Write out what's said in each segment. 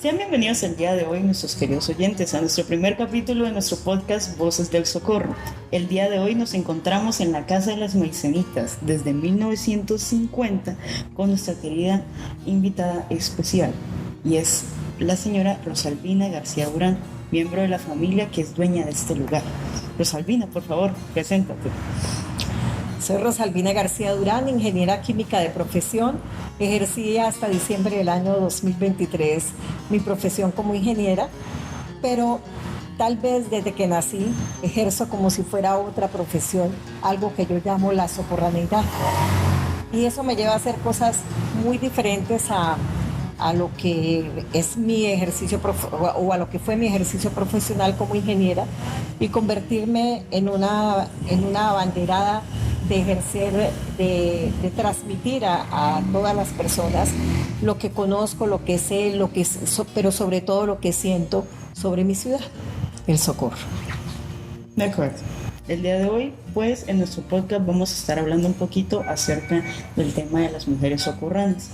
Sean bienvenidos el día de hoy, nuestros queridos oyentes, a nuestro primer capítulo de nuestro podcast Voces del Socorro. El día de hoy nos encontramos en la Casa de las Maicenitas desde 1950 con nuestra querida invitada especial, y es la señora Rosalvina García Durán, miembro de la familia que es dueña de este lugar. Rosalvina, por favor, preséntate. Soy Rosalvina García Durán, ingeniera química de profesión. Ejercí hasta diciembre del año 2023 mi profesión como ingeniera, pero tal vez desde que nací ejerzo como si fuera otra profesión, algo que yo llamo la socorranidad. Y eso me lleva a hacer cosas muy diferentes a lo que es mi ejercicio o a lo que fue mi ejercicio profesional como ingeniera, y convertirme en una abanderada de ejercer, de transmitir a todas las personas lo que conozco, lo que sé, pero sobre todo lo que siento sobre mi ciudad, El Socorro. De acuerdo. El día de hoy, pues, en nuestro podcast vamos a estar hablando un poquito acerca del tema de las mujeres socorrantes,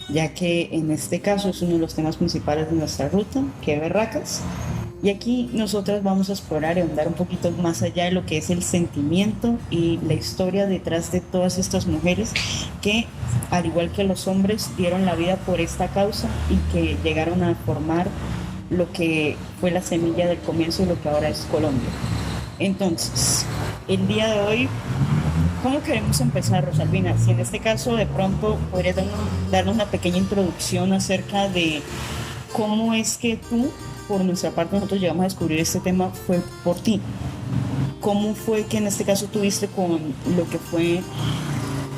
ya que en este caso es uno de los temas principales de nuestra ruta, que berracas. Y aquí nosotras vamos a explorar y ahondar un poquito más allá de lo que es el sentimiento y la historia detrás de todas estas mujeres que, al igual que los hombres, dieron la vida por esta causa y que llegaron a formar lo que fue la semilla del comienzo de lo que ahora es Colombia. Entonces, el día de hoy, ¿cómo queremos empezar, Rosalvina? Si en este caso de pronto podrías darnos una pequeña introducción acerca de cómo es que tú, por nuestra parte, nosotros llegamos a descubrir este tema fue por ti. ¿Cómo fue que en este caso tuviste con lo que fue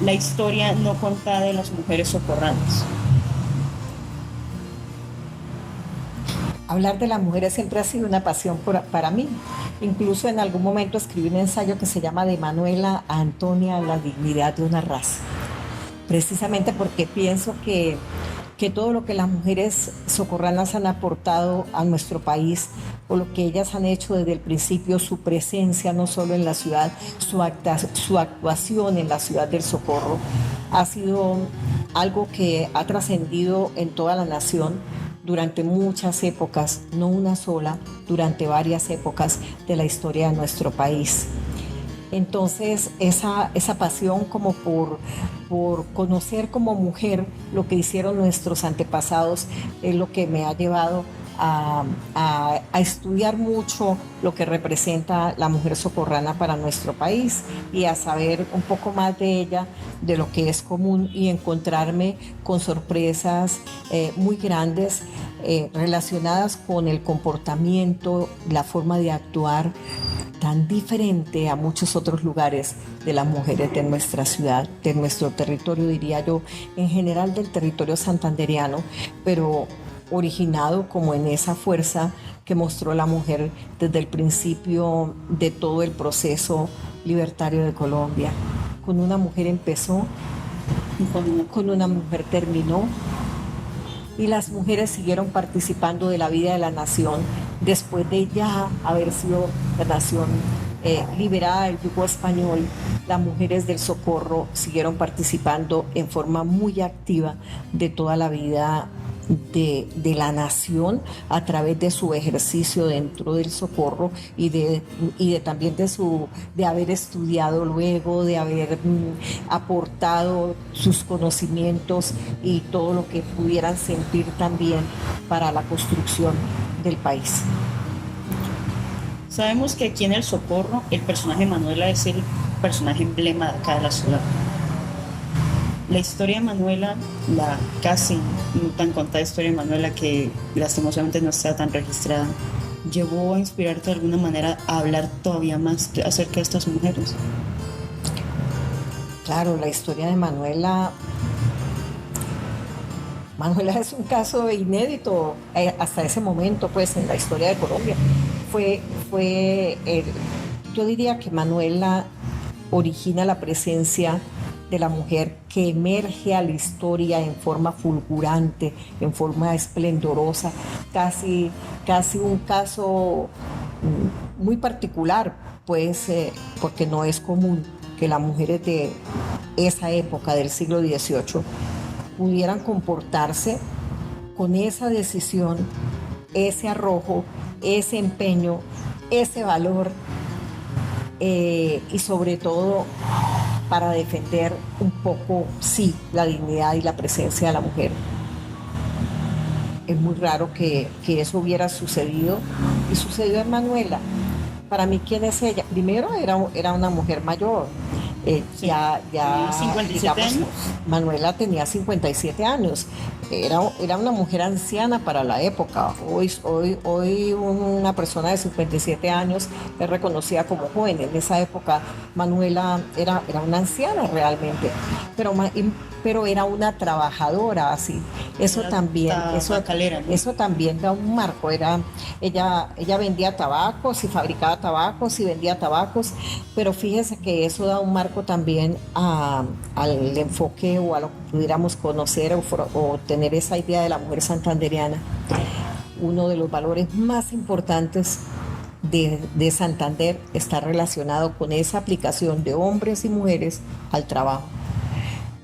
la historia no contada de las mujeres socorrantes? Hablar de las mujeres siempre ha sido una pasión para mí. Incluso en algún momento escribí un ensayo que se llama De Manuela a Antonia, la dignidad de una raza. Precisamente porque pienso que todo lo que las mujeres socorranas han aportado a nuestro país, o lo que ellas han hecho desde el principio, su presencia no solo en la ciudad, su actuación en la ciudad del Socorro, ha sido algo que ha trascendido en toda la nación durante muchas épocas, no una sola, durante varias épocas de la historia de nuestro país. Entonces, esa pasión como por conocer como mujer lo que hicieron nuestros antepasados es lo que me ha llevado a estudiar mucho lo que representa la mujer socorrana para nuestro país, y a saber un poco más de ella, de lo que es común, y encontrarme con sorpresas muy grandes relacionadas con el comportamiento, la forma de actuar tan diferente a muchos otros lugares de las mujeres de nuestra ciudad, de nuestro territorio, diría yo, en general del territorio santandereano, pero originado como en esa fuerza que mostró la mujer desde el principio de todo el proceso libertario de Colombia. Con una mujer empezó, con una mujer terminó, y las mujeres siguieron participando de la vida de la nación después de ya haber sido la nación liberada del yugo español. Las mujeres del Socorro siguieron participando en forma muy activa de toda la vida de la nación, a través de su ejercicio dentro del Socorro, y también de haber estudiado luego, de haber aportado sus conocimientos y todo lo que pudieran sentir también para la construcción del país. Sabemos que aquí en El Socorro el personaje Manuela es el personaje emblema de acá de la ciudad. La historia de Manuela, la casi no tan contada historia de Manuela, que lastimosamente no está tan registrada, ¿llevó a inspirarte de alguna manera a hablar todavía más acerca de estas mujeres? Claro, la historia de Manuela es un caso inédito hasta ese momento, pues, en la historia de Colombia. Yo diría que Manuela origina la presencia de la mujer que emerge a la historia en forma fulgurante, en forma esplendorosa, casi un caso muy particular, pues, porque no es común que las mujeres de esa época del siglo XVIII pudieran comportarse con esa decisión, ese arrojo, ese empeño, ese valor y sobre todo para defender un poco, sí, la dignidad y la presencia de la mujer. Es muy raro que eso hubiera sucedido y sucedió en Manuela. Para mí, ¿quién es ella? Primero era una mujer mayor. Sí. Ya, 57 digamos, años. Manuela tenía 57 años. Era una mujer anciana para la época. Hoy una persona de 57 años es reconocida como joven. En esa época Manuela era una anciana realmente, pero era una trabajadora así. Eso Era también, tabacalera, ¿no? eso también da un marco. Ella vendía tabacos y fabricaba tabacos y vendía tabacos, pero fíjese que eso da un marco también al enfoque o a lo que pudiéramos conocer o tener esa idea de la mujer santandereana. Uno de los valores más importantes de Santander está relacionado con esa aplicación de hombres y mujeres al trabajo.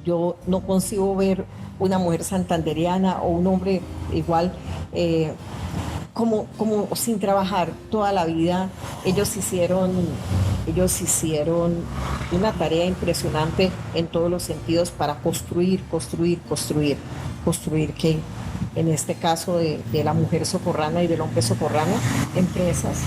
Yo no consigo ver una mujer santandereana o un hombre igual como sin trabajar toda la vida. Ellos hicieron una tarea impresionante en todos los sentidos para construir que en este caso de la mujer socorrana y del hombre socorrano, empresas.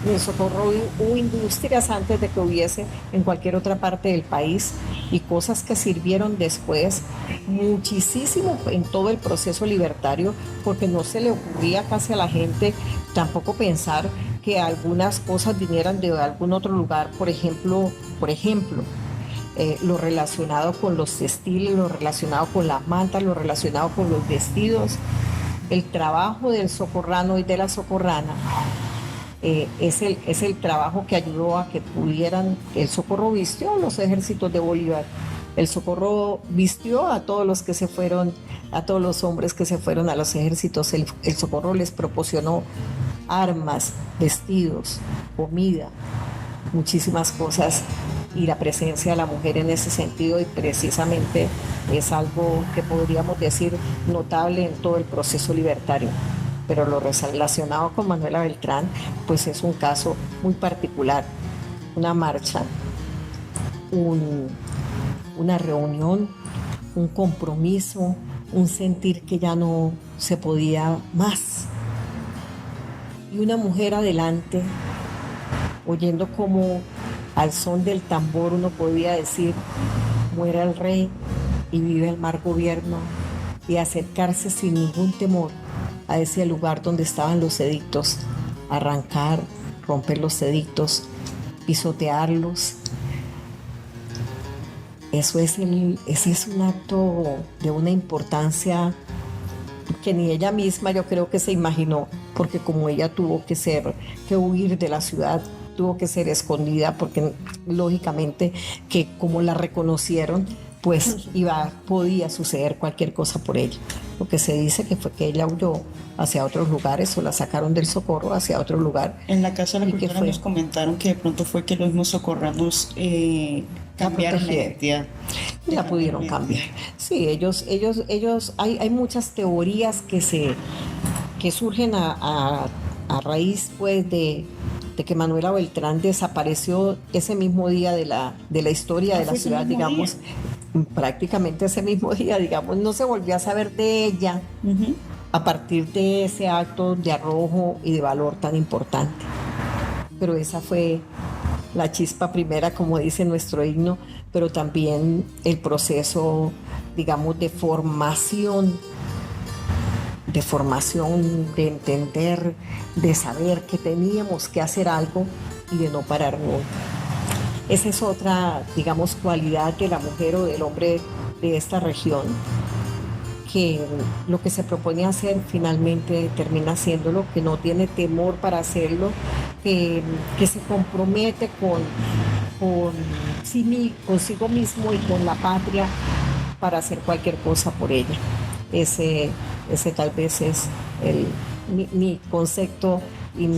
En el Socorro hubo industrias antes de que hubiese en cualquier otra parte del país y cosas que sirvieron después muchísimo en todo el proceso libertario, porque no se le ocurría casi a la gente tampoco pensar que algunas cosas vinieran de algún otro lugar, por ejemplo, lo relacionado con los textiles, lo relacionado con las mantas, lo relacionado con los vestidos. El trabajo del socorrano y de la socorrana es el trabajo que ayudó a que pudieran. El Socorro vistió a los ejércitos de Bolívar. El Socorro vistió a todos los que se fueron, a todos los hombres que se fueron a los ejércitos. El Socorro les proporcionó armas, vestidos, comida, muchísimas cosas, y la presencia de la mujer en ese sentido, y precisamente es algo que podríamos decir notable en todo el proceso libertario. Pero lo relacionado con Manuela Beltrán, pues es un caso muy particular, una marcha, una reunión, un compromiso, un sentir que ya no se podía más. Y una mujer adelante, oyendo como al son del tambor uno podía decir, muera el rey y vive el mal gobierno, y acercarse sin ningún temor a ese lugar donde estaban los edictos, arrancar, romper los edictos, pisotearlos. Ese es un acto de una importancia que ni ella misma yo creo que se imaginó, porque como ella tuvo que huir de la ciudad, tuvo que ser escondida, porque lógicamente que como la reconocieron, pues podía suceder cualquier cosa por ella. Lo que se dice que fue que ella huyó hacia otros lugares o la sacaron del Socorro hacia otro lugar. En la Casa de la Cultura nos comentaron que de pronto fue que los mismos socorranos cambiaron la identidad. La pudieron cambiar. Sí, ellos hay muchas teorías que surgen a raíz pues de que Manuela Beltrán desapareció ese mismo día de la historia de la ciudad, digamos, prácticamente ese mismo día, digamos, no se volvió a saber de ella a partir de ese acto de arrojo y de valor tan importante. Pero esa fue la chispa primera, como dice nuestro himno, pero también el proceso, digamos, de formación, de entender, de saber que teníamos que hacer algo y de no parar nunca. Esa es otra, digamos, cualidad de la mujer o del hombre de esta región, que lo que se propone hacer finalmente termina haciéndolo, que no tiene temor para hacerlo, que se compromete consigo mismo y con la patria para hacer cualquier cosa por ella. Ese tal vez es mi concepto y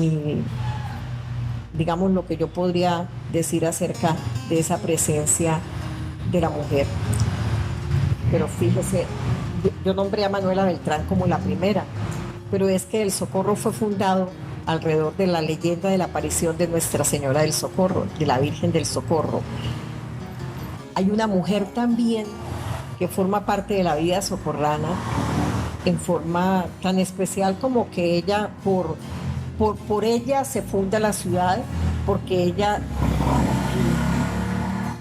digamos, lo que yo podría decir acerca de esa presencia de la mujer. Pero fíjese, yo nombré a Manuela Beltrán como la primera, pero es que el Socorro fue fundado alrededor de la leyenda de la aparición de Nuestra Señora del Socorro, de la Virgen del Socorro. Hay una mujer también que forma parte de la vida socorrana en forma tan especial como que ella, por ella se funda la ciudad, porque ella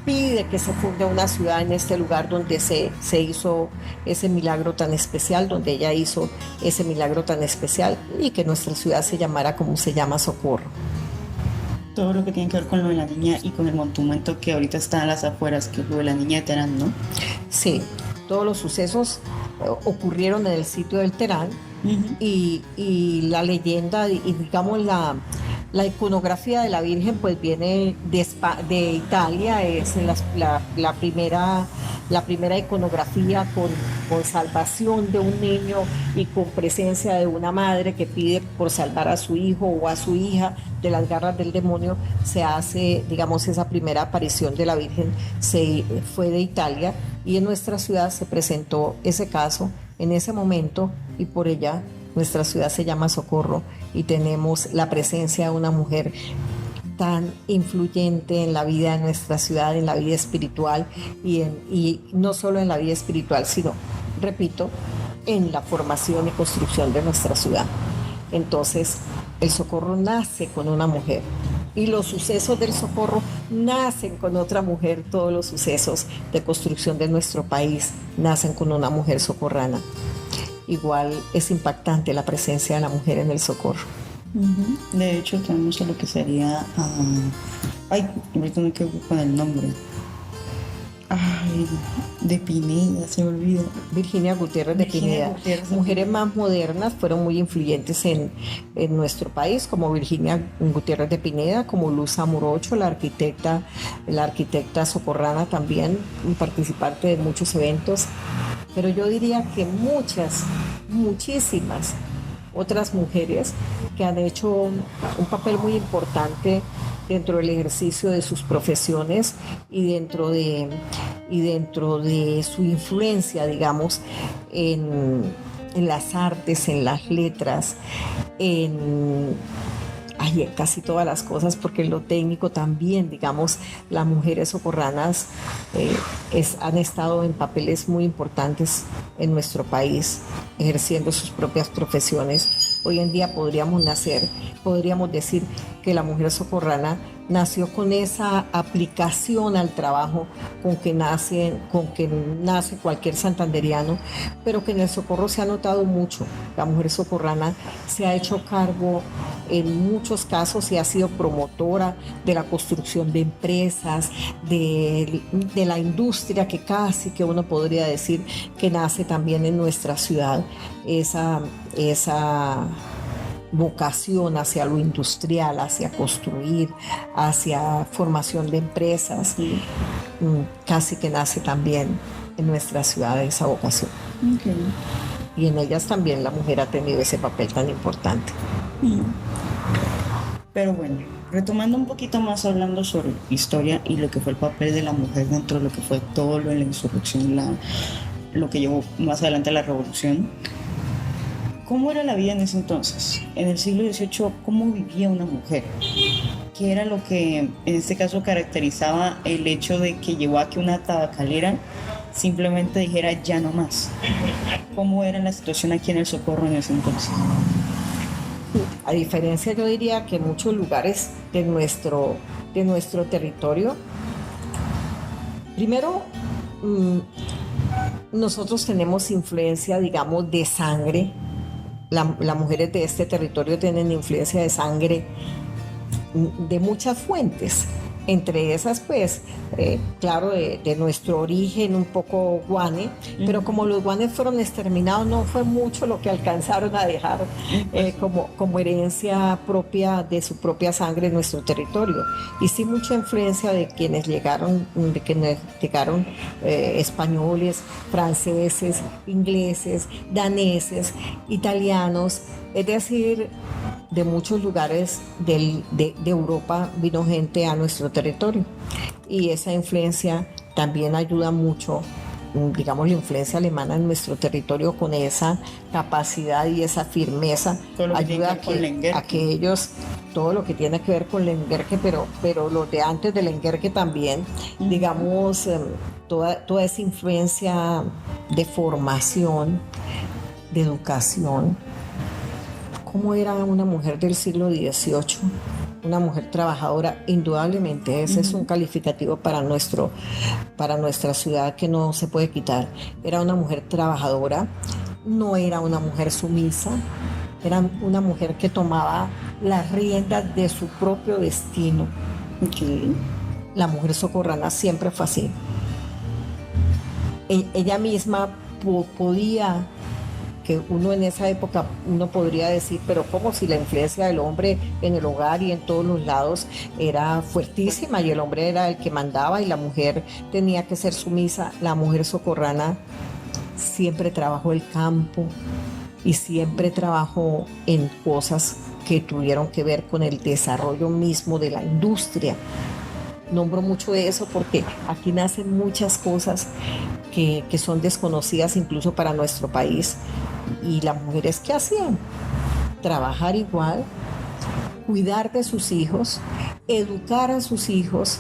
pide que se funde una ciudad en este lugar donde se hizo ese milagro tan especial, donde ella hizo ese milagro tan especial, y que nuestra ciudad se llamara como se llama, Socorro. Todo lo que tiene que ver con lo de la niña y con el monumento que ahorita está a las afueras, que es lo de la niña de Terán, ¿no? Sí, todos los sucesos ocurrieron en el sitio del Terán. Y la leyenda y digamos la iconografía de la Virgen pues viene de Italia. Es la primera iconografía con salvación de un niño y con presencia de una madre que pide por salvar a su hijo o a su hija de las garras del demonio. Se hace, digamos, esa primera aparición de la Virgen fue de Italia, y en nuestra ciudad se presentó ese caso en ese momento, y por ella nuestra ciudad se llama Socorro, y tenemos la presencia de una mujer tan influyente en la vida de nuestra ciudad, en la vida espiritual, y no solo en la vida espiritual, sino, repito, en la formación y construcción de nuestra ciudad. Entonces, el Socorro nace con una mujer, y los sucesos del Socorro nacen con otra mujer. Todos los sucesos de construcción de nuestro país nacen con una mujer socorrana. Igual es impactante la presencia de la mujer en el Socorro. De hecho, tenemos a lo que sería... ahorita me quedo con el nombre. De Pineda, se me olvida. Virginia Gutiérrez de Pineda. Mujeres más modernas fueron muy influyentes en nuestro país, como Virginia Gutiérrez de Pineda, como Luz Amurocho, la arquitecta socorrana, también participante de muchos eventos. Pero yo diría que muchísimas otras mujeres que han hecho un papel muy importante dentro del ejercicio de sus profesiones y dentro de su influencia, digamos, en las artes, en las letras, en casi todas las cosas, porque en lo técnico también, digamos, las mujeres socorranas han estado en papeles muy importantes en nuestro país, ejerciendo sus propias profesiones. Hoy en día podríamos decir que la mujer socorrana nació con esa aplicación al trabajo con que nace cualquier santanderiano, pero que en el Socorro se ha notado mucho. La mujer socorrana se ha hecho cargo en muchos casos y ha sido promotora de la construcción de empresas, de la industria, que casi que uno podría decir que nace también en nuestra ciudad, esa vocación hacia lo industrial, hacia construir, hacia formación de empresas. Casi que nace también en nuestra ciudad esa vocación. Y en ellas también la mujer ha tenido ese papel tan importante. Pero bueno, retomando un poquito más, hablando sobre historia y lo que fue el papel de la mujer dentro de lo que fue todo lo de la insurrección, lo que llevó más adelante a la revolución. ¿Cómo era la vida en ese entonces? En el siglo XVIII, ¿cómo vivía una mujer? ¿Qué era lo que en este caso caracterizaba el hecho de que llevó a que una tabacalera simplemente dijera ya no más? ¿Cómo era la situación aquí en el Socorro en ese entonces? A diferencia, yo diría que muchos lugares de nuestro territorio, primero, nosotros tenemos influencia, digamos, de sangre. Las mujeres de este territorio tienen influencia de sangre de muchas fuentes. Entre esas, pues, claro, de nuestro origen un poco guane, pero como los guanes fueron exterminados, no fue mucho lo que alcanzaron a dejar como herencia propia de su propia sangre en nuestro territorio. Y sí mucha influencia de quienes llegaron españoles, franceses, ingleses, daneses, italianos, es decir, de muchos lugares de Europa vino gente a nuestro territorio, y esa influencia también ayuda mucho digamos, la influencia alemana en nuestro territorio con esa capacidad y esa firmeza ayuda a que ellos, todo lo que tiene que ver con el Lerche, pero los de antes del Lerche también, digamos, toda esa influencia de formación, de educación. ¿Cómo era una mujer del siglo XVIII? Una mujer trabajadora, indudablemente, ese es un calificativo para nuestra ciudad que no se puede quitar. Era una mujer trabajadora, no era una mujer sumisa, era una mujer que tomaba las riendas de su propio destino. Okay. La mujer socorrana siempre fue así. Ella misma podía, que uno en esa época, uno podría decir, pero como si la influencia del hombre en el hogar y en todos los lados era fuertísima y el hombre era el que mandaba y la mujer tenía que ser sumisa. La mujer socorrana siempre trabajó el campo y siempre trabajó en cosas que tuvieron que ver con el desarrollo mismo de la industria. Nombro mucho de eso porque aquí nacen muchas cosas que son desconocidas incluso para nuestro país. Y las mujeres, ¿qué hacían? Trabajar igual, cuidar de sus hijos, educar a sus hijos,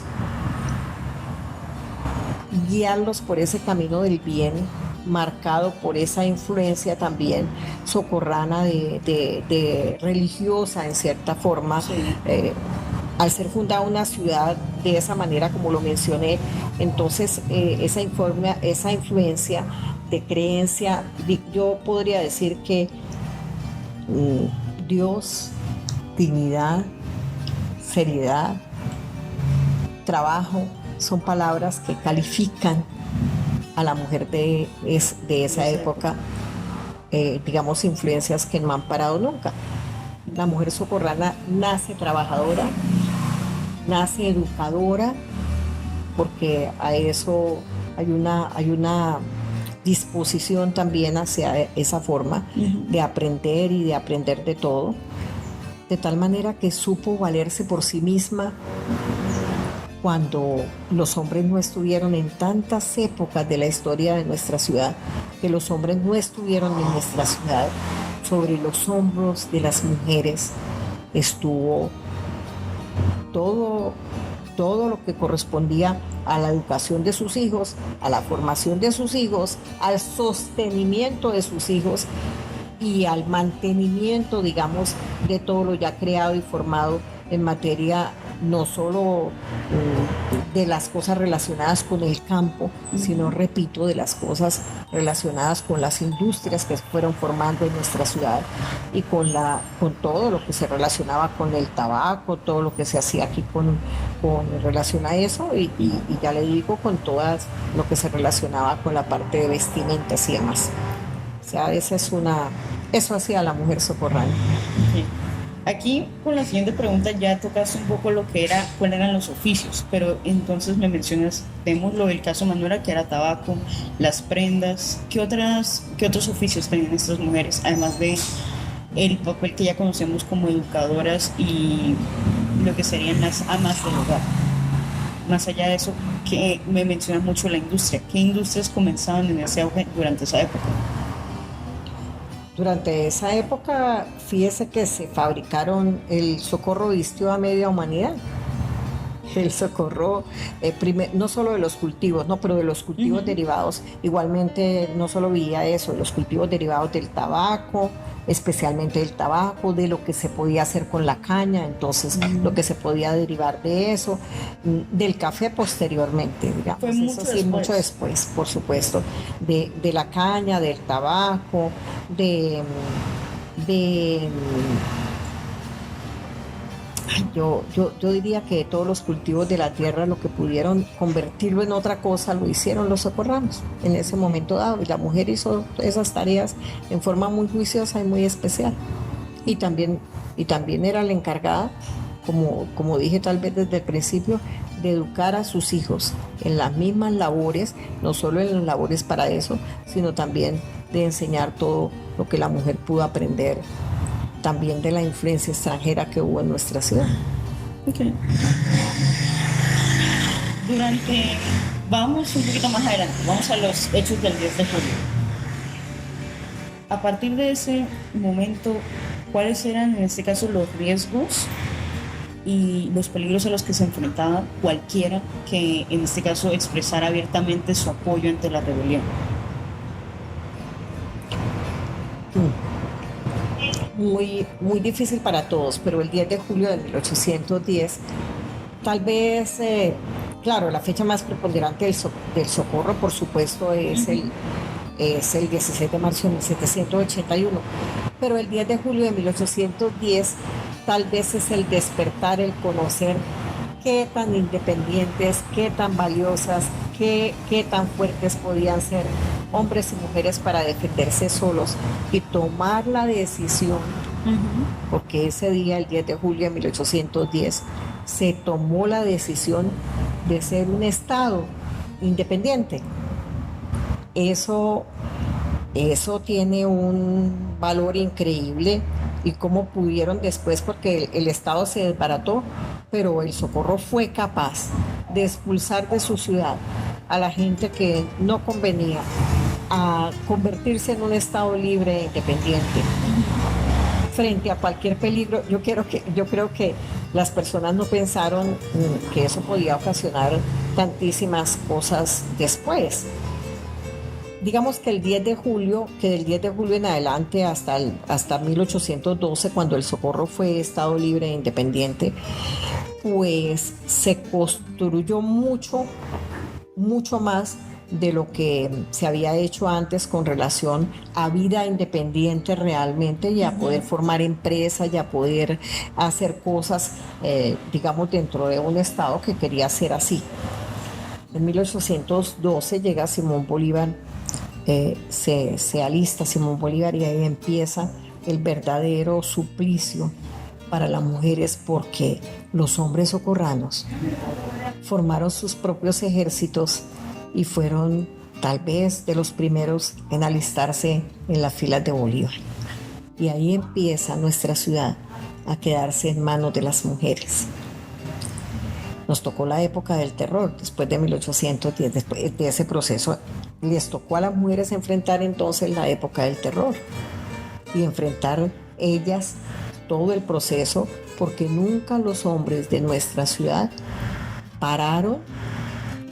guiarlos por ese camino del bien, marcado por esa influencia también socorrana de religiosa en cierta forma. Sí. Al ser fundada una ciudad de esa manera, como lo mencioné, entonces esa influencia de creencia, yo podría decir que Dios, dignidad, seriedad, trabajo, son palabras que califican a la mujer de esa época, digamos, influencias que no han parado nunca. La mujer socorrana nace trabajadora, nace educadora, porque a eso hay una disposición también hacia esa forma de aprender y de aprender de todo, de tal manera que supo valerse por sí misma cuando los hombres no estuvieron en tantas épocas de la historia de nuestra ciudad, que los hombres no estuvieron en nuestra ciudad. Sobre los hombros de las mujeres estuvo todo lo que correspondía a la educación de sus hijos, a la formación de sus hijos, al sostenimiento de sus hijos y al mantenimiento, digamos, de todo lo ya creado y formado en materia no solo de las cosas relacionadas con el campo, sino, repito, de las cosas relacionadas con las industrias que se fueron formando en nuestra ciudad y con todo lo que se relacionaba con el tabaco, todo lo que se hacía aquí con relación a eso y ya le digo, con todas lo que se relacionaba con la parte de vestimentas y demás. O sea, eso hacía la mujer socorrana. Sí. Aquí con la siguiente pregunta ya tocaste un poco cuáles eran los oficios, pero entonces me mencionas, vemos lo del caso Manuela, que era tabaco, las prendas. ¿Qué otros oficios tenían estas mujeres, además de el papel que ya conocemos como educadoras y lo que serían las amas del hogar? Más allá de eso, que me mencionas mucho la industria. ¿Qué industrias comenzaban en ese auge durante esa época? Durante esa época, fíjese que se fabricaron, el Socorro vistió a media humanidad. El Socorro, no solo de los cultivos, no, pero de los cultivos derivados, igualmente no solo veía eso, los cultivos derivados del tabaco, especialmente del tabaco, de lo que se podía hacer con la caña, entonces lo que se podía derivar de eso, del café posteriormente, digamos. Fue mucho después, por supuesto, de la caña, del tabaco, yo diría que todos los cultivos de la tierra, lo que pudieron convertirlo en otra cosa, lo hicieron los socorranos en ese momento dado. Y la mujer hizo esas tareas en forma muy juiciosa y muy especial. Y también era la encargada, como dije tal vez desde el principio, de educar a sus hijos en las mismas labores, no solo en las labores para eso, sino también de enseñar todo lo que la mujer pudo aprender también de la influencia extranjera que hubo en nuestra ciudad. Okay. Durante vamos un poquito más adelante, vamos a los hechos del 10 de julio. A partir de ese momento, ¿cuáles eran en este caso los riesgos y los peligros a los que se enfrentaba cualquiera que en este caso expresara abiertamente su apoyo ante la rebelión? Muy difícil para todos, pero el 10 de julio de 1810, tal vez, claro, la fecha más preponderante del socorro, por supuesto, es el 16 de marzo de 1781, pero el 10 de julio de 1810 tal vez es el despertar, el conocer qué tan independientes, qué tan valiosas, qué tan fuertes podían ser hombres y mujeres para defenderse solos y tomar la decisión, porque ese día, el 10 de julio de 1810, se tomó la decisión de ser un Estado independiente. Eso tiene un valor increíble, y cómo pudieron después, porque el Estado se desbarató, pero el Socorro fue capaz de expulsar de su ciudad a la gente que no convenía, a convertirse en un Estado libre e independiente frente a cualquier peligro. Yo creo que las personas no pensaron que eso podía ocasionar tantísimas cosas después. Digamos que del 10 de julio en adelante hasta 1812, cuando el Socorro fue Estado libre e independiente, pues se construyó mucho más de lo que se había hecho antes con relación a vida independiente realmente, y a poder formar empresas y a poder hacer cosas, digamos, dentro de un Estado que quería ser así. En 1812 llega Simón Bolívar, se alista Simón Bolívar, y ahí empieza el verdadero suplicio para las mujeres, porque los hombres socorranos formaron sus propios ejércitos y fueron tal vez de los primeros en alistarse en las filas de Bolívar. Y ahí empieza nuestra ciudad a quedarse en manos de las mujeres. Nos tocó la época del terror, después de 1810, después de ese proceso, les tocó a las mujeres enfrentar entonces la época del terror y enfrentar ellas todo el proceso, porque nunca los hombres de nuestra ciudad pararon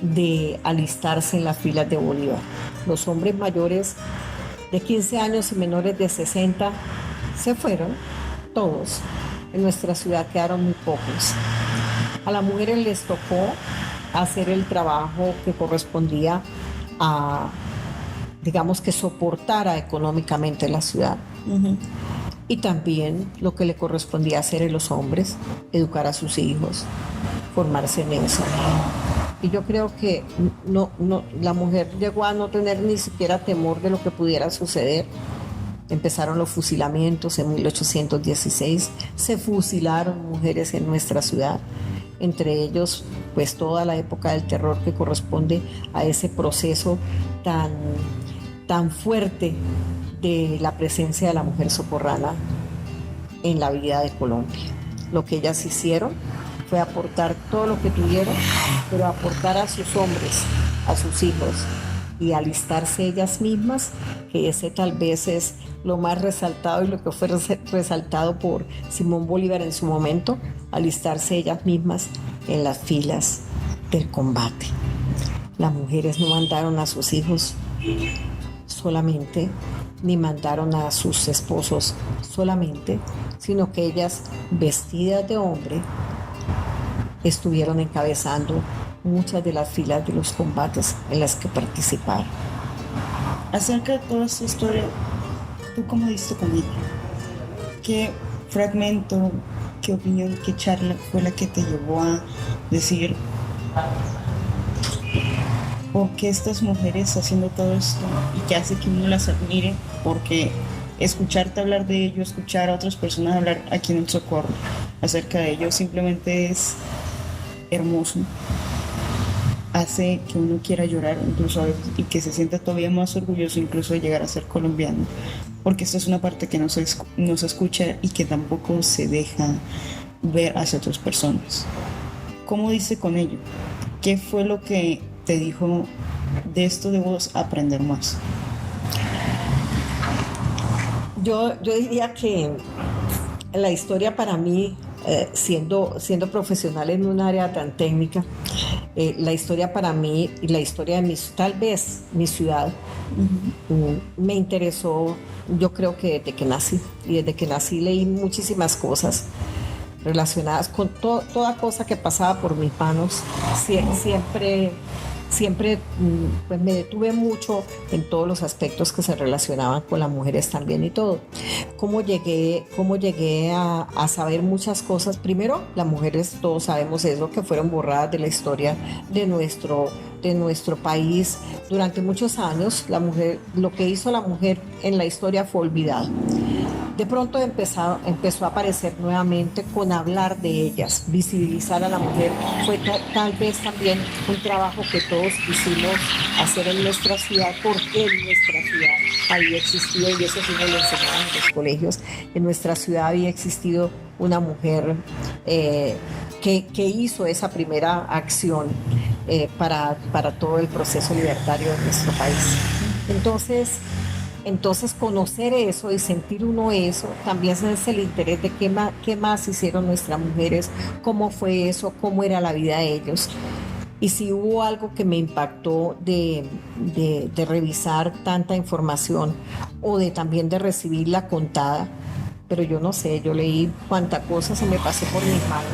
de alistarse en las filas de Bolívar. Los hombres mayores de 15 años y menores de 60 se fueron, todos. En nuestra ciudad quedaron muy pocos. A las mujeres les tocó hacer el trabajo que correspondía a, digamos, que soportara económicamente la ciudad. Y también lo que le correspondía hacer a los hombres, educar a sus hijos, formarse en eso. Y yo creo que la mujer llegó a no tener ni siquiera temor de lo que pudiera suceder. Empezaron los fusilamientos en 1816, se fusilaron mujeres en nuestra ciudad, entre ellos pues toda la época del terror que corresponde a ese proceso tan fuerte de la presencia de la mujer socorrana en la vida de Colombia. Lo que ellas hicieron fue aportar todo lo que tuvieron, pero aportar a sus hombres, a sus hijos, y alistarse ellas mismas, que ese tal vez es lo más resaltado y lo que fue resaltado por Simón Bolívar en su momento, alistarse ellas mismas en las filas del combate. Las mujeres no mandaron a sus hijos solamente, ni mandaron a sus esposos solamente, sino que ellas, vestidas de hombre, estuvieron encabezando muchas de las filas de los combates en las que participaron. Acerca de toda esta historia, ¿tú cómo diste con ella? ¿Qué fragmento, qué opinión, qué charla fue la que te llevó a decir por qué estas mujeres haciendo todo esto y que hace que uno las admire? Porque escucharte hablar de ello, escuchar a otras personas hablar aquí en el Socorro acerca de ello, simplemente es hermoso. Hace que uno quiera llorar incluso a veces, y que se sienta todavía más orgulloso incluso de llegar a ser colombiano, porque esto es una parte que no se escucha y que tampoco se deja ver hacia otras personas. ¿Cómo dice con ello? ¿Qué fue lo que te dijo, de esto debo aprender más? Yo diría que la historia para mí, siendo profesional en un área tan técnica, la historia para mí y la historia de tal vez mi ciudad, me interesó, yo creo que desde que nací. Y desde que nací leí muchísimas cosas relacionadas con toda cosa que pasaba por mis manos. Siempre pues me detuve mucho en todos los aspectos que se relacionaban con las mujeres también y todo. ¿Cómo llegué a saber muchas cosas? Primero, las mujeres, todos sabemos eso, que fueron borradas de la historia de nuestro país. Durante muchos años, lo que hizo la mujer en la historia fue olvidado. De pronto empezó a aparecer nuevamente con hablar de ellas, visibilizar a la mujer. Fue tal vez también un trabajo que todos quisimos hacer en nuestra ciudad, porque en nuestra ciudad había existido, y eso sí nos lo enseñaban en los colegios, en nuestra ciudad había existido una mujer que hizo esa primera acción para todo el proceso libertario de nuestro país. Entonces conocer eso y sentir uno eso, también es el interés de qué más hicieron nuestras mujeres, cómo fue eso, cómo era la vida de ellos. Y si hubo algo que me impactó de revisar tanta información o también de recibirla contada, pero yo no sé, yo leí cuánta cosa se me pasó por mis manos.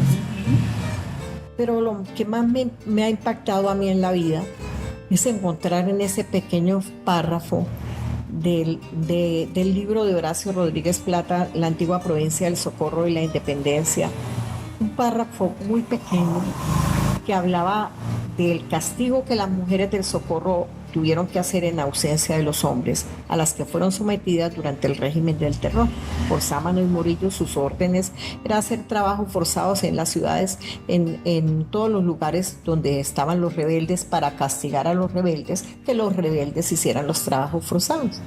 Pero lo que más me ha impactado a mí en la vida es encontrar en ese pequeño párrafo del libro de Horacio Rodríguez Plata, La antigua provincia del Socorro y la Independencia, un párrafo muy pequeño que hablaba del castigo que las mujeres del Socorro tuvieron que hacer en ausencia de los hombres, a las que fueron sometidas durante el régimen del terror. Por Sámano y Murillo, sus órdenes era hacer trabajos forzados en las ciudades, en todos los lugares donde estaban los rebeldes, para castigar a los rebeldes, que los rebeldes hicieran los trabajos forzados.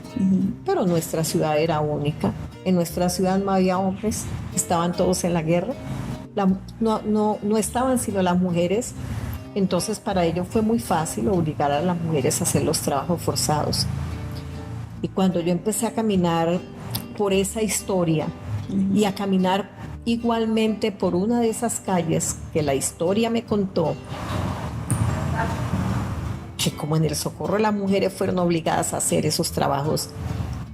Pero nuestra ciudad era única. En nuestra ciudad no había hombres, estaban todos en la guerra. No estaban sino las mujeres. Entonces para ello fue muy fácil obligar a las mujeres a hacer los trabajos forzados. Y cuando yo empecé a caminar por esa historia y a caminar igualmente por una de esas calles que la historia me contó, que como en el Socorro las mujeres fueron obligadas a hacer esos trabajos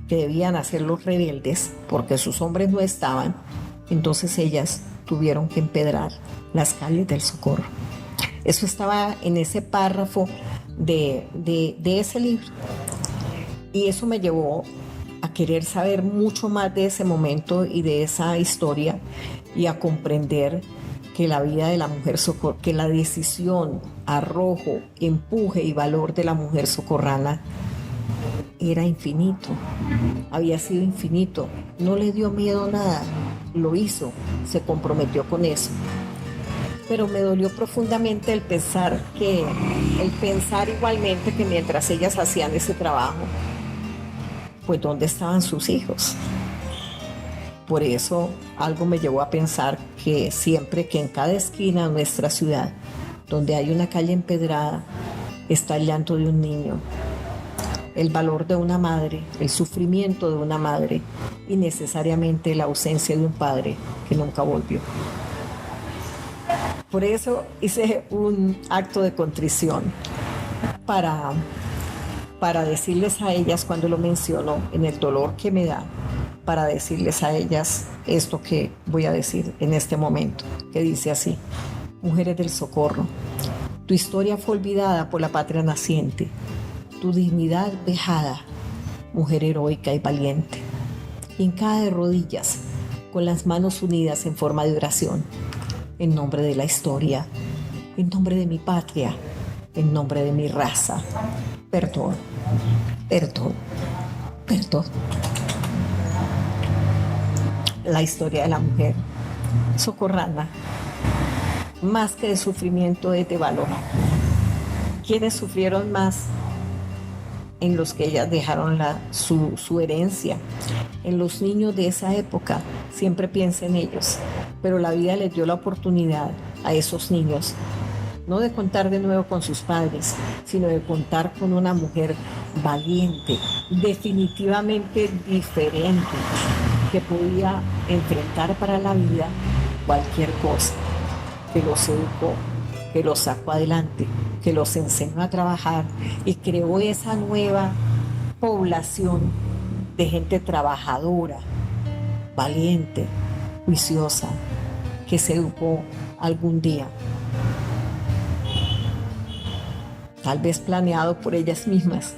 que debían hacer los rebeldes porque sus hombres no estaban, entonces ellas tuvieron que empedrar las calles del Socorro. Eso estaba en ese párrafo de ese libro. Y eso me llevó a querer saber mucho más de ese momento y de esa historia, y a comprender que la vida de la mujer socorrana, que la decisión, arrojo, empuje y valor de la mujer socorrana era infinito, había sido infinito. No le dio miedo a nada, lo hizo, se comprometió con eso. Pero me dolió profundamente el pensar igualmente que mientras ellas hacían ese trabajo, pues ¿dónde estaban sus hijos? Por eso algo me llevó a pensar que siempre que en cada esquina de nuestra ciudad, donde hay una calle empedrada, está el llanto de un niño, el valor de una madre, el sufrimiento de una madre y necesariamente la ausencia de un padre que nunca volvió. Por eso hice un acto de contrición para decirles a ellas, cuando lo menciono, en el dolor que me da, para decirles a ellas esto que voy a decir en este momento, que dice así: mujeres del Socorro, tu historia fue olvidada por la patria naciente, tu dignidad vejada, mujer heroica y valiente, hincada de rodillas, con las manos unidas en forma de oración, en nombre de la historia, en nombre de mi patria, en nombre de mi raza. Perdón, perdón, perdón. La historia de la mujer socorrana, más que de sufrimiento, es de valor. ¿Quiénes sufrieron más? En los que ellas dejaron su herencia, en los niños de esa época. Siempre piensa en ellos, pero la vida les dio la oportunidad a esos niños no de contar de nuevo con sus padres, sino de contar con una mujer valiente, definitivamente diferente, que podía enfrentar para la vida cualquier cosa, que los educó, que los sacó adelante, que los enseñó a trabajar y creó esa nueva población de gente trabajadora, valiente, juiciosa, que se educó algún día, tal vez planeado por ellas mismas,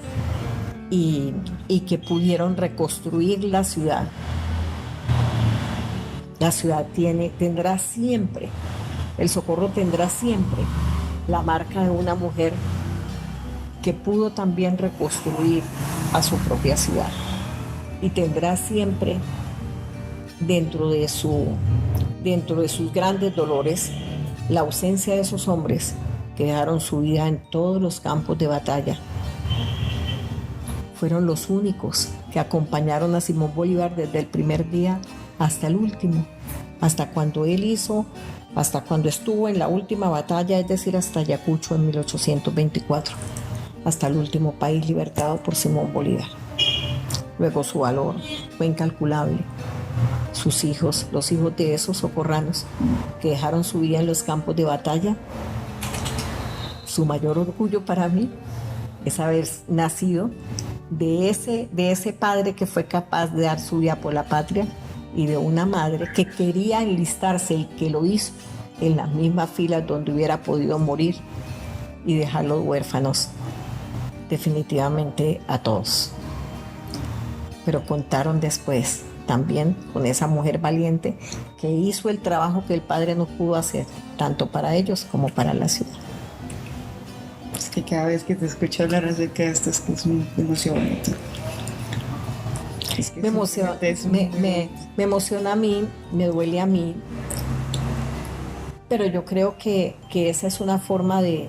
y que pudieron reconstruir la ciudad. La ciudad tendrá siempre, el Socorro tendrá siempre la marca de una mujer que pudo también reconstruir a su propia ciudad, y tendrá siempre dentro de sus grandes dolores la ausencia de esos hombres que dejaron su vida en todos los campos de batalla. Fueron los únicos que acompañaron a Simón Bolívar desde el primer día hasta el último, hasta cuando estuvo en la última batalla, es decir, hasta Ayacucho en 1824, hasta el último país libertado por Simón Bolívar. Luego su valor fue incalculable. Sus hijos, los hijos de esos socorranos que dejaron su vida en los campos de batalla, su mayor orgullo para mí es haber nacido de ese padre que fue capaz de dar su vida por la patria, y de una madre que quería enlistarse y que lo hizo en las mismas filas donde hubiera podido morir y dejarlos huérfanos definitivamente a todos. Pero contaron después también con esa mujer valiente que hizo el trabajo que el padre no pudo hacer, tanto para ellos como para la ciudad. Es que cada vez que te escucho hablar acerca de esto es que es muy emocionante. Es que me emociona a mí, me duele a mí, pero yo creo que esa es una forma de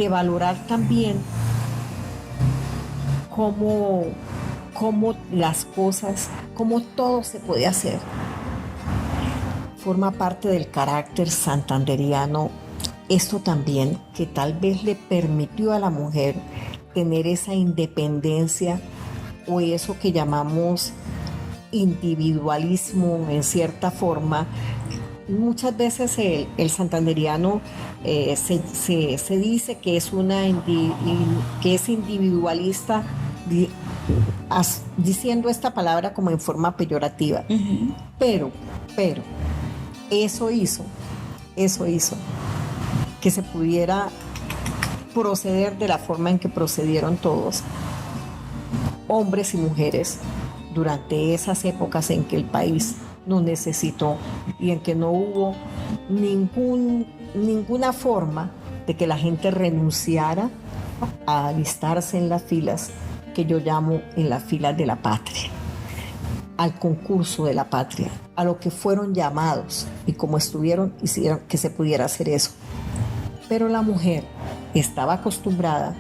valorar también cómo las cosas, cómo todo se puede hacer. Forma parte del carácter santanderiano esto también, que tal vez le permitió a la mujer tener esa independencia, o eso que llamamos individualismo en cierta forma. Muchas veces el santanderiano se dice que es que es individualista, diciendo esta palabra como en forma peyorativa. Uh-huh. Pero eso hizo que se pudiera proceder de la forma en que procedieron todos, hombres y mujeres, durante esas épocas en que el país nos necesitó y en que no hubo ninguna forma de que la gente renunciara a alistarse en las filas que yo llamo en las filas de la patria, al concurso de la patria, a lo que fueron llamados, y como estuvieron, hicieron que se pudiera hacer eso. Pero la mujer estaba acostumbrada,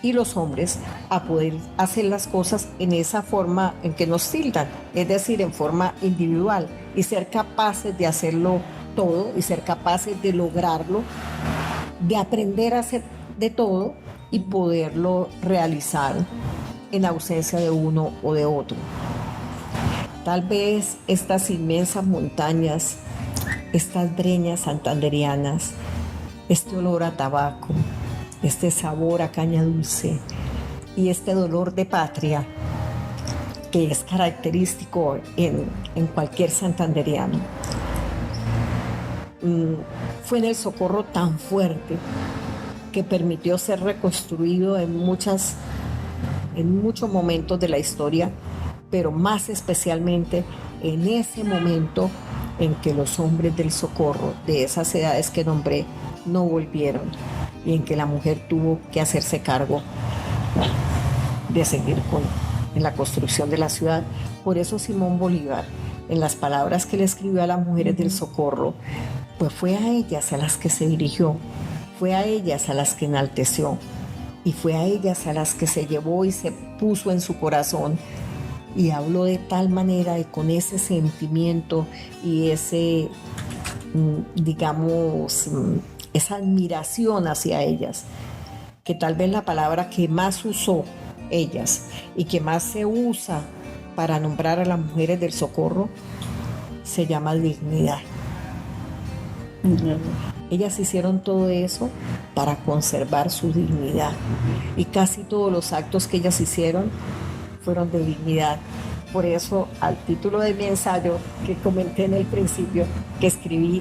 y los hombres, a poder hacer las cosas en esa forma en que nos tildan, es decir, en forma individual, y ser capaces de hacerlo todo, y ser capaces de lograrlo, de aprender a hacer de todo y poderlo realizar en ausencia de uno o de otro. Tal vez estas inmensas montañas, estas breñas santanderianas, este olor a tabaco, este sabor a caña dulce y este dolor de patria que es característico en cualquier santanderiano, fue en el Socorro tan fuerte que permitió ser reconstruido en muchos momentos de la historia, pero más especialmente en ese momento en que los hombres del Socorro, de esas edades que nombré, no volvieron, y en que la mujer tuvo que hacerse cargo de seguir en la construcción de la ciudad. Por eso Simón Bolívar, en las palabras que le escribió a las mujeres del Socorro, pues fue a ellas a las que se dirigió, fue a ellas a las que enalteció, y fue a ellas a las que se llevó y se puso en su corazón, y habló de tal manera y con ese sentimiento y ese, digamos, esa admiración hacia ellas, que tal vez la palabra que más usó ellas y que más se usa para nombrar a las mujeres del Socorro se llama dignidad. Ellas hicieron todo eso para conservar su dignidad y casi todos los actos que ellas hicieron fueron de dignidad. Por eso, al título de mi ensayo que comenté en el principio, que escribí,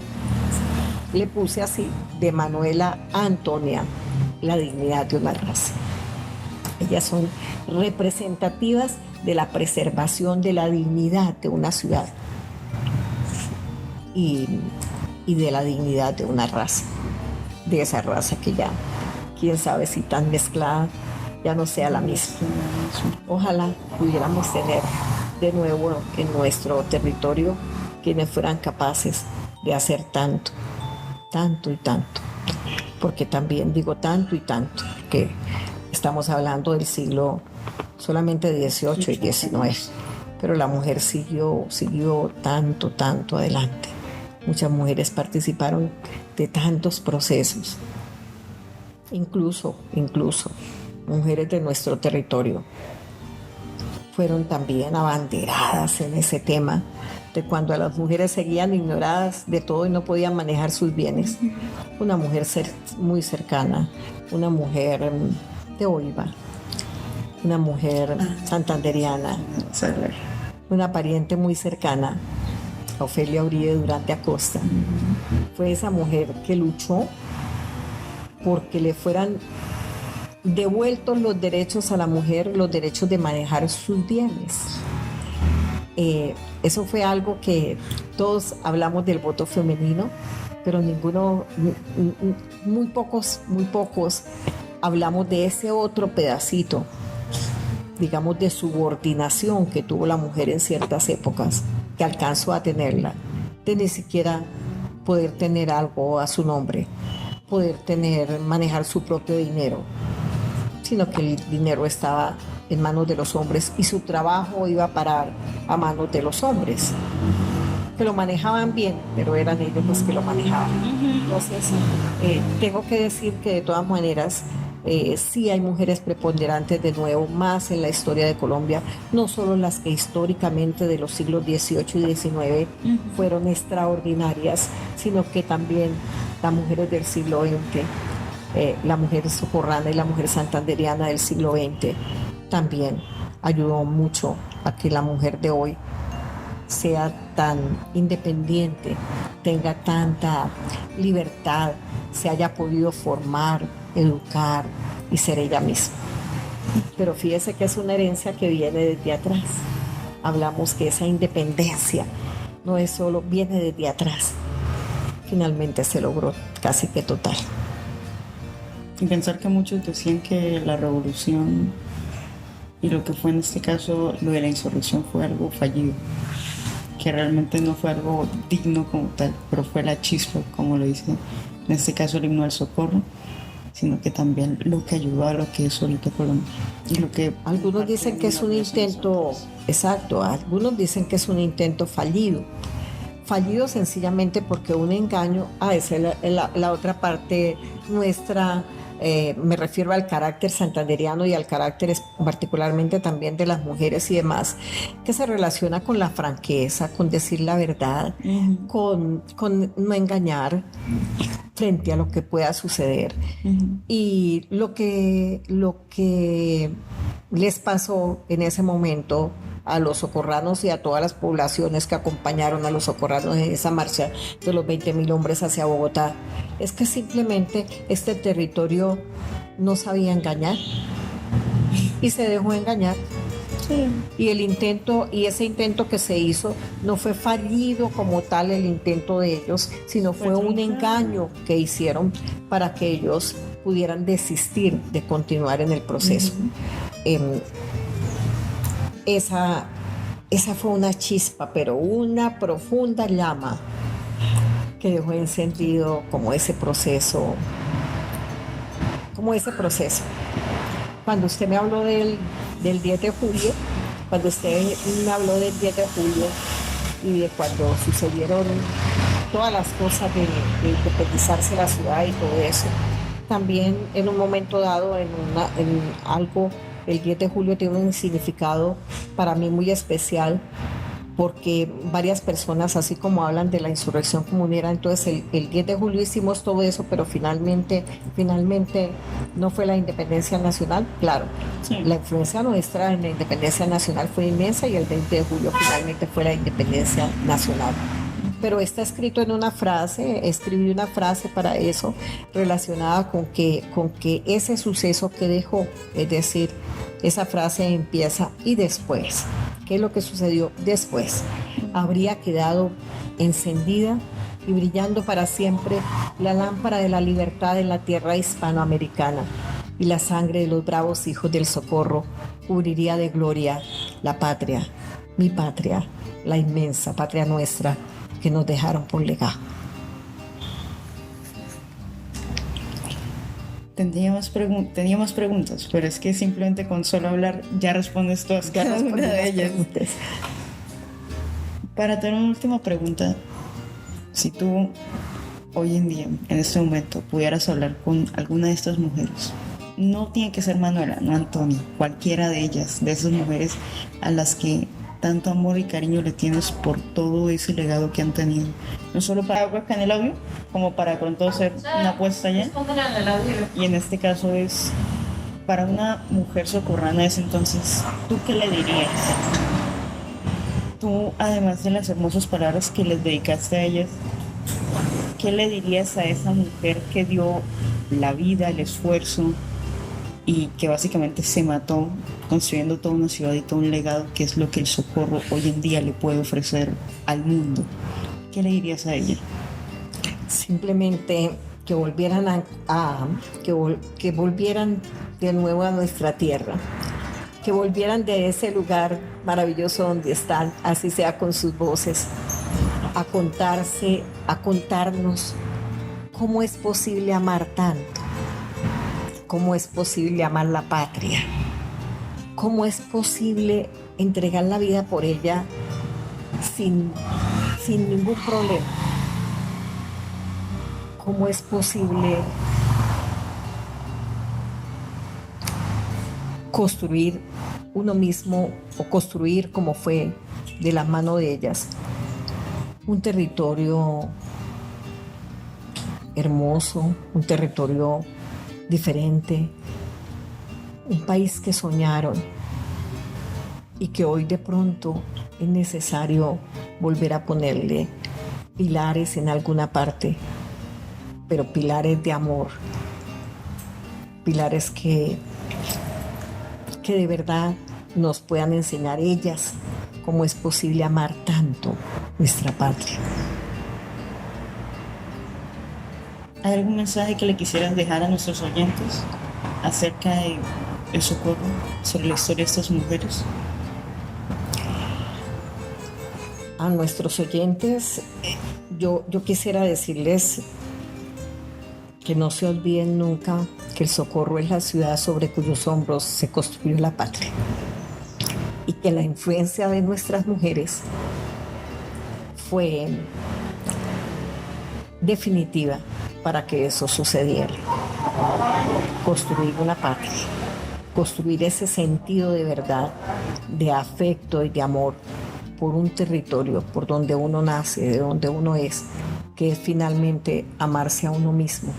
le puse así: de Manuela a Antonia, la dignidad de una raza. Ellas son representativas de la preservación de la dignidad de una ciudad y de la dignidad de una raza, de esa raza que ya, quién sabe si tan mezclada, ya no sea la misma. Ojalá pudiéramos tener de nuevo en nuestro territorio quienes fueran capaces de hacer tanto, tanto y tanto. Porque también digo tanto y tanto, que estamos hablando del siglo solamente XVIII y XIX, pero la mujer siguió tanto, tanto adelante. Muchas mujeres participaron de tantos procesos, incluso mujeres de nuestro territorio fueron también abanderadas en ese tema de cuando a las mujeres seguían ignoradas de todo y no podían manejar sus bienes. Una mujer muy cercana, una mujer de Oiva, una mujer santanderiana, una pariente muy cercana, Ofelia Uribe Durante Acosta, fue esa mujer que luchó porque le fueran devueltos los derechos a la mujer, los derechos de manejar sus bienes. Eso fue algo que todos hablamos del voto femenino, pero muy pocos hablamos de ese otro pedacito, digamos, de subordinación que tuvo la mujer en ciertas épocas, que alcanzó a tenerla, de ni siquiera poder tener algo a su nombre, poder manejar su propio dinero, sino que el dinero estaba en manos de los hombres y su trabajo iba a parar a manos de los hombres, que lo manejaban bien, pero eran ellos los que lo manejaban. Entonces, tengo que decir que de todas maneras, sí hay mujeres preponderantes de nuevo, más en la historia de Colombia, no solo las que históricamente de los siglos XVIII y XIX fueron extraordinarias, sino que también las mujeres del siglo XX, la mujer socorrana y la mujer santanderiana del siglo XX, también ayudó mucho a que la mujer de hoy sea tan independiente, tenga tanta libertad, se haya podido formar, educar y ser ella misma. Pero fíjese que es una herencia que viene desde atrás. Hablamos que esa independencia no es solo, viene desde atrás. Finalmente se logró casi que total. Y pensar que muchos decían que la revolución y lo que fue en este caso lo de la insurrección fue algo fallido, que realmente no fue algo digno como tal, pero fue la chispa, como lo dice en este caso el himno del Socorro, sino que también lo que ayudó a lo que es ahorita Colombia. Y lo que algunos dicen que es un intento, exacto, algunos dicen que es un intento fallido sencillamente porque un engaño, esa es la otra parte nuestra. Me refiero al carácter santanderiano y al carácter particularmente también de las mujeres y demás, que se relaciona con la franqueza, con decir la verdad, con no engañar frente a lo que pueda suceder. Y lo que les pasó en ese momento a los socorranos y a todas las poblaciones que acompañaron a los socorranos en esa marcha de los 20.000 hombres hacia Bogotá, es que simplemente este territorio no sabía engañar y se dejó engañar. Sí. Y ese intento que se hizo no fue fallido como tal el intento de ellos, sino fue un engaño que hicieron para que ellos pudieran desistir de continuar en el proceso. Esa fue una chispa, pero una profunda llama que dejó encendido como ese proceso. Cuando usted me habló del 10 de julio, cuando usted me habló del 10 de julio y de cuando sucedieron todas las cosas de independizarse la ciudad y todo eso, también en un momento dado, en algo, el 10 de julio tiene un significado para mí muy especial, porque varias personas, así como hablan de la insurrección comunera, entonces el 10 de julio hicimos todo eso, pero finalmente no fue la independencia nacional. Claro, sí, la influencia nuestra en la independencia nacional fue inmensa y el 20 de julio finalmente fue la independencia nacional. Pero está escrito en una frase, escribí una frase para eso, relacionada con que ese suceso que dejó, es decir, esa frase empieza y después. ¿Qué es lo que sucedió después? Habría quedado encendida y brillando para siempre la lámpara de la libertad en la tierra hispanoamericana, y la sangre de los bravos hijos del Socorro cubriría de gloria la patria, mi patria, la inmensa patria nuestra que nos dejaron por legado. Teníamos preguntas, pero es que simplemente con solo hablar ya respondes todas cada una de ellas. Para tener una última pregunta, si tú hoy en día, en este momento, pudieras hablar con alguna de estas mujeres, no tiene que ser Manuela, no Antonia, cualquiera de ellas, de esas mujeres a las que tanto amor y cariño le tienes por todo ese legado que han tenido, no solo para algo acá en el audio, como para pronto hacer una puesta allá. Y en este caso es para una mujer socorrana de ese entonces, ¿tú qué le dirías? Tú, además de las hermosas palabras que les dedicaste a ellas, ¿qué le dirías a esa mujer que dio la vida, el esfuerzo y que básicamente se mató construyendo toda una ciudad y todo un legado, que es lo que el Socorro hoy en día le puede ofrecer al mundo? ¿Qué le dirías a ella? Simplemente que volvieran que volvieran de nuevo a nuestra tierra, que volvieran de ese lugar maravilloso donde están, así sea con sus voces, a contarnos cómo es posible amar tanto, cómo es posible amar la patria, cómo es posible entregar la vida por ella sin ningún problema, cómo es posible construir uno mismo, o construir, como fue de la mano de ellas, un territorio hermoso, un territorio diferente, un país que soñaron y que hoy de pronto es necesario volver a ponerle pilares en alguna parte, pero pilares de amor, pilares que de verdad nos puedan enseñar ellas cómo es posible amar tanto nuestra patria. ¿Hay algún mensaje que le quisieras dejar a nuestros oyentes acerca de el Socorro, sobre la historia de estas mujeres? A nuestros oyentes, yo quisiera decirles que no se olviden nunca que el Socorro es la ciudad sobre cuyos hombros se construyó la patria, y que la influencia de nuestras mujeres fue definitiva para que eso sucediera. Construir una patria, construir ese sentido de verdad, de afecto y de amor por un territorio, por donde uno nace, de donde uno es, que es finalmente amarse a uno mismo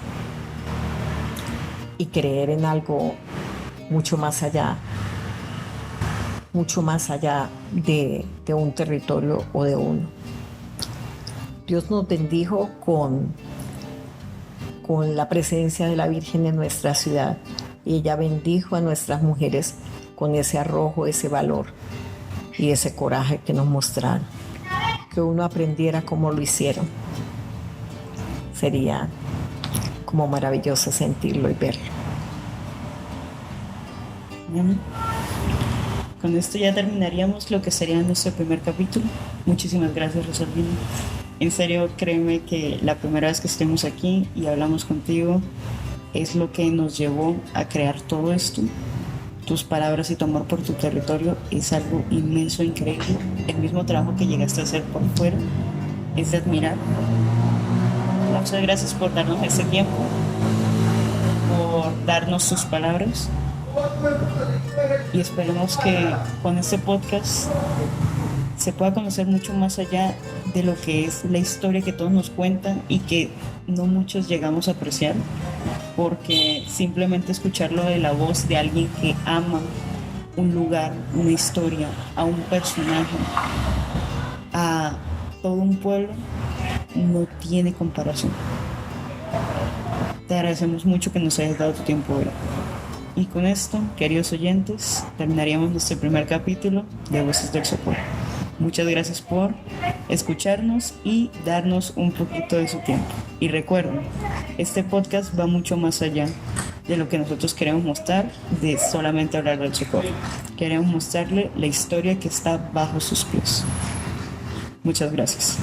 y creer en algo mucho más allá de un territorio o de uno. Dios nos bendijo con la presencia de la Virgen en nuestra ciudad, y ella bendijo a nuestras mujeres con ese arrojo, ese valor y ese coraje que nos mostraron. Que uno aprendiera cómo lo hicieron, sería como maravilloso sentirlo y verlo. Bien. Con esto ya terminaríamos lo que sería nuestro primer capítulo. Muchísimas gracias, Rosalina. En serio, créeme que la primera vez que estemos aquí y hablamos contigo es lo que nos llevó a crear todo esto. Tus palabras y tu amor por tu territorio es algo inmenso, increíble. El mismo trabajo que llegaste a hacer por fuera es de admirar. muchas gracias por darnos ese tiempo, por darnos sus palabras, y esperemos que con este podcast se pueda conocer mucho más allá de lo que es la historia que todos nos cuentan y que no muchos llegamos a apreciar, porque simplemente escucharlo de la voz de alguien que ama un lugar, una historia, a un personaje, a todo un pueblo, no tiene comparación. Te agradecemos mucho que nos hayas dado tu tiempo hoy. Y con esto, queridos oyentes, terminaríamos nuestro primer capítulo de Voces del Socorro. Muchas gracias por escucharnos y darnos un poquito de su tiempo. Y recuerden, este podcast va mucho más allá de lo que nosotros queremos mostrar, de solamente hablar del socorro. Queremos mostrarle la historia que está bajo sus pies. Muchas gracias.